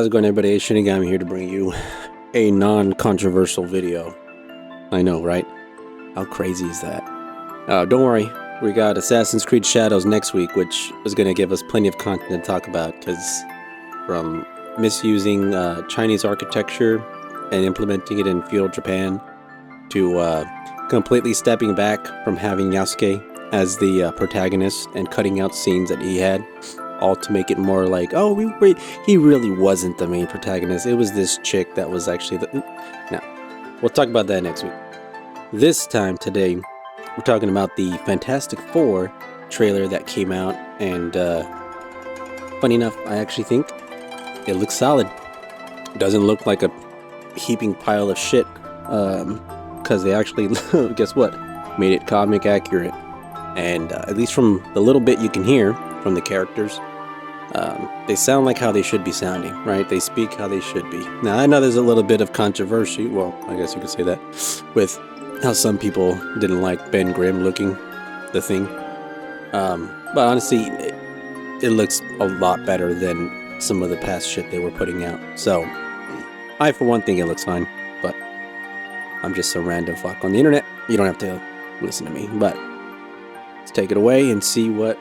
how's it going, everybody? It's Shinigami here to bring you a non-controversial video. I know, right? How crazy is that? Don't worry, we got Assassin's Creed Shadows next week, which is going to give us plenty of content to talk about, because from misusing Chinese architecture and implementing it in feudal Japan to completely stepping back from having Yasuke as the protagonist and cutting out scenes that he had, all to make it more like, oh, he really wasn't the main protagonist. It was this chick that was actually the... No, we'll talk about that next week. This time, today, we're talking about the Fantastic Four trailer that came out, and funny enough, I actually think it looks solid. It doesn't look like a heaping pile of shit, because they actually, guess what, made it comic accurate. And at least from the little bit you can hear from the characters, they sound like how they should be sounding, right? They speak how they should be. Now, I know there's a little bit of controversy, well, I guess you could say that, with how some people didn't like Ben Grimm looking the Thing. But honestly, it looks a lot better than some of the past shit they were putting out. So, I, for one, think it looks fine, but I'm just a random fuck on the internet. You don't have to listen to me, but let's take it away and see what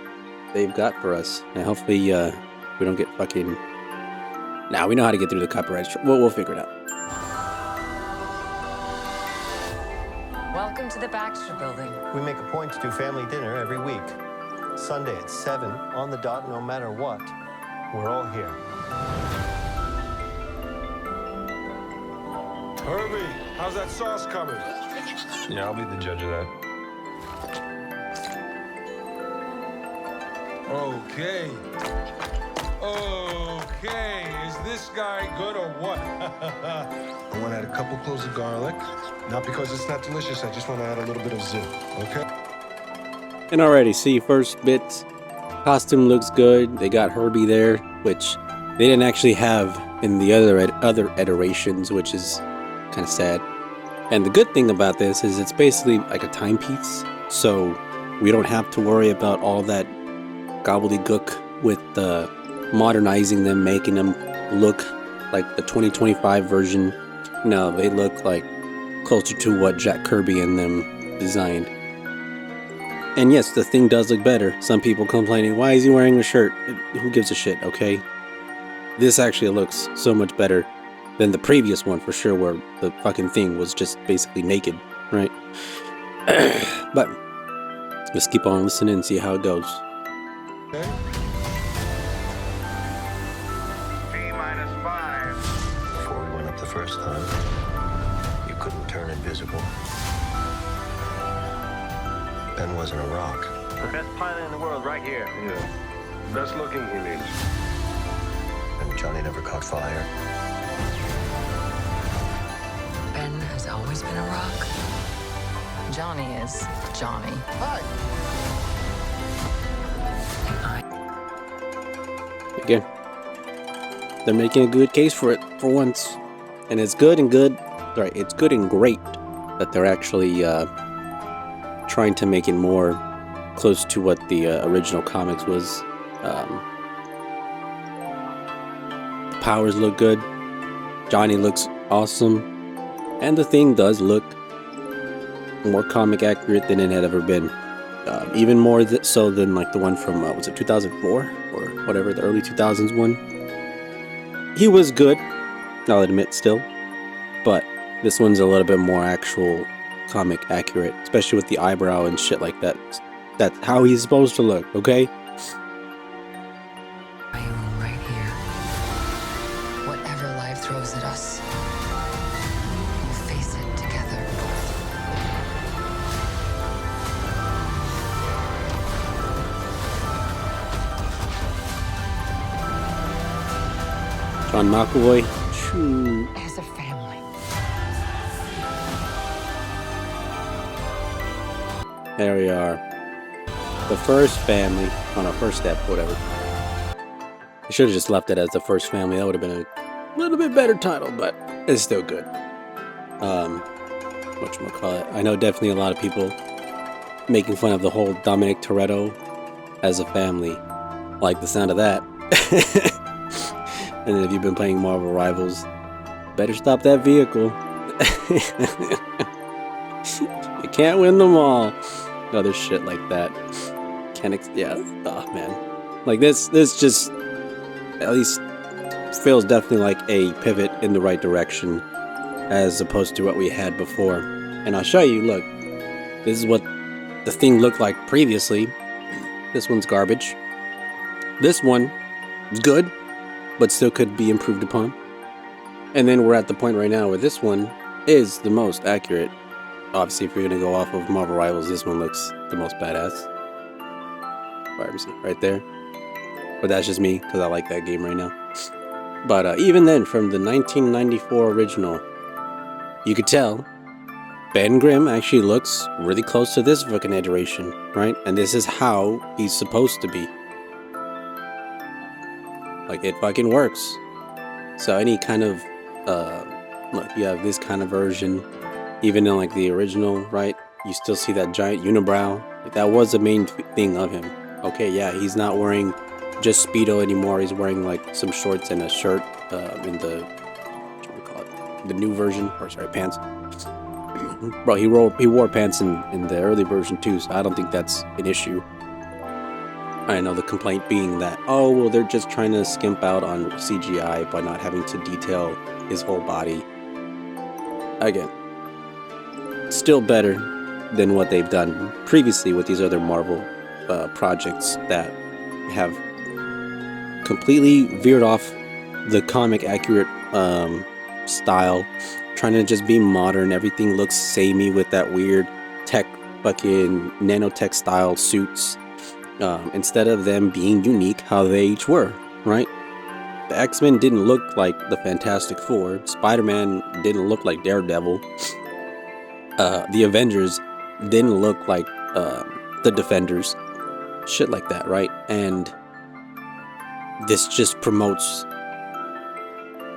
they've got for us. And hopefully, we don't get fucking... Nah, we know how to get through the copyright. We'll figure it out. Welcome to the Baxter Building. We make a point to do family dinner every week. Sunday at 7, on the dot, no matter what. We're all here. Herbie, how's that sauce coming? Yeah, I'll be the judge of that. Okay. Okay, is this guy good or what? I want to add a couple cloves of garlic. Not because it's not delicious, I just want to add a little bit of zip, okay? And already, see, first bits, costume looks good. They got Herbie there, which they didn't actually have in the other iterations, which is kind of sad. And the good thing about this is it's basically like a timepiece, so we don't have to worry about all that gobbledygook with modernizing them, making them look like the 2025 version. No, they look like closer to what Jack Kirby and them designed. And yes, the Thing does look better. Some people complaining, why is he wearing a shirt? Who gives a shit, okay? This actually looks so much better than the previous one, for sure, where the fucking Thing was just basically naked, right? But let's keep on listening and see how it goes. Okay. T-5. Before we went up the first time, you couldn't turn invisible. Ben wasn't a rock. The best pilot in the world right here. Yeah. Best looking, he means. And Johnny never caught fire. Ben has always been a rock. Johnny is Johnny. Hi! Again, they're making a good case for it for once, and it's good and good. Right, it's good and great that they're actually trying to make it more close to what the original comics was. Powers look good. Johnny looks awesome, and the Thing does look more comic accurate than it had ever been. Even more so than like the one from, was it 2004 or whatever, the early 2000s one. He was good, I'll admit still, but this one's a little bit more actual comic accurate, especially with the eyebrow and shit like that. That's how he's supposed to look, okay? I am right here. Whatever life throws at us, we'll face it together. John McAvoy. Shoo. As a family. There we are. The first family on our first step, whatever. I should have just left it as the first family. That would have been a little bit better title, but it's still good. Whatchamacallit. I know definitely a lot of people making fun of the whole Dominic Toretto as a family. Like the sound of that. And then if you've been playing Marvel Rivals, better stop that vehicle. You can't win them all. Other shit like that. Yeah. Oh man. Like this just at least feels definitely like a pivot in the right direction as opposed to what we had before. And I'll show you, look. This is what the thing looked like previously. This one's garbage. This one is good, but still could be improved upon. And then we're at the point right now where this one is the most accurate. Obviously, if you're going to go off of Marvel Rivals, this one looks the most badass. Let me see, right there. But that's just me, because I like that game right now. But even then, from the 1994 original, you could tell Ben Grimm actually looks really close to this fucking iteration, right? And this is how he's supposed to be. Like, it fucking works. So any kind of, look, you have this kind of version, even in like the original, right? You still see that giant unibrow. Like, that was the main thing of him. Okay, yeah, he's not wearing just Speedo anymore. He's wearing like some shorts and a shirt in the, what do we call it? The new version, or sorry, pants. Bro, he wore pants in the early version too, so I don't think that's an issue. I know the complaint being that, oh, well, they're just trying to skimp out on CGI by not having to detail his whole body. Again, still better than what they've done previously with these other Marvel projects that have completely veered off the comic accurate style, trying to just be modern. Everything looks samey with that weird tech, fucking nanotech style suits, instead of them being unique how they each were, right? The X-Men didn't look like the Fantastic Four. Spider-Man didn't look like Daredevil. The Avengers didn't look like the Defenders. Shit like that, right? And this just promotes,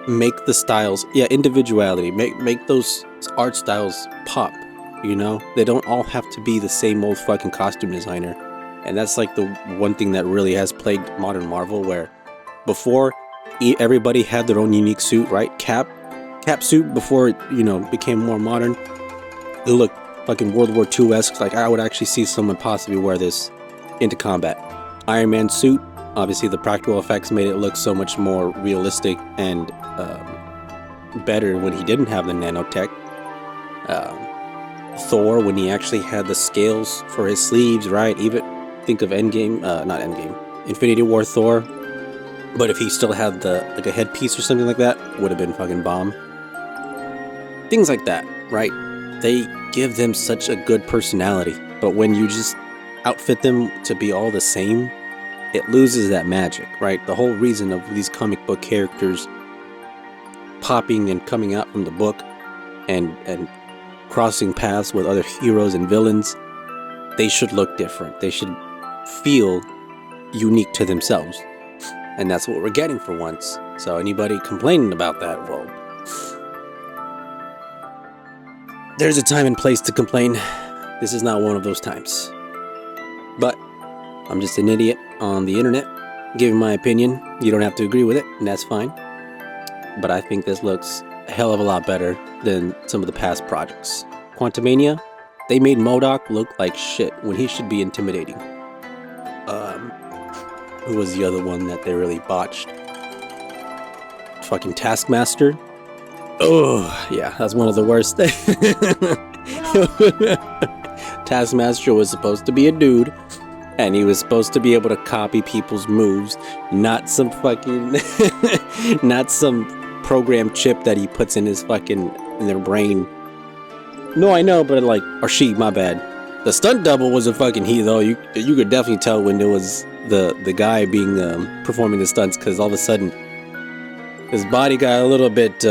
make the styles, yeah, individuality, make those art styles pop, you know? They don't all have to be the same old fucking costume designer. And that's like the one thing that really has plagued modern Marvel, where before everybody had their own unique suit, right? Cap suit before it, you know, became more modern. It looked fucking World War II-esque. Like, I would actually see someone possibly wear this into combat. Iron Man suit, obviously the practical effects made it look so much more realistic and better when he didn't have the nanotech. Thor, when he actually had the scales for his sleeves, right? Even think of Endgame, not Endgame, Infinity War Thor. But if he still had the like a headpiece or something like that, would have been fucking bomb. Things like that, right? They give them such a good personality, but when you just outfit them to be all the same, it loses that magic, right? The whole reason of these comic book characters popping and coming out from the book and crossing paths with other heroes and villains, they should look different. They should feel unique to themselves. And that's what we're getting for once. So anybody complaining about that, well, there's a time and place to complain. This is not one of those times. But I'm just an idiot on the internet giving my opinion. You don't have to agree with it, and that's fine. But I think this looks a hell of a lot better than some of the past projects. Quantumania, they made MODOK look like shit when he should be intimidating. Who was the other one that they really botched? Fucking Taskmaster. Oh, yeah, that's one of the worst things. Taskmaster was supposed to be a dude, and he was supposed to be able to copy people's moves, not some fucking, not some program chip that he puts in his fucking, in their brain. No, I know, but like, or she, my bad. The stunt double was a fucking he, though. You could definitely tell when it was the guy being performing the stunts, because all of a sudden his body got a little bit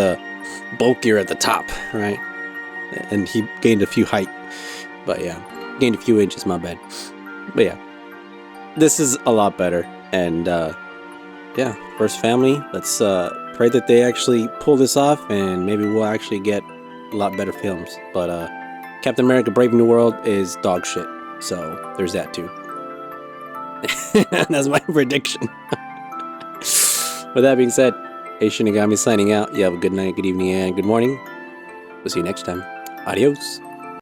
bulkier at the top, right? And he gained a few height, but yeah, gained a few inches, my bad. But yeah, this is a lot better, and yeah, First Family. Let's pray that they actually pull this off, and maybe we'll actually get a lot better films. But Captain America: Brave New World is dog shit, so there's that too. That's my prediction. With that being said, Hey, Shinigami signing out. You have a good night, good evening, and good morning. We'll see you next time. Adios.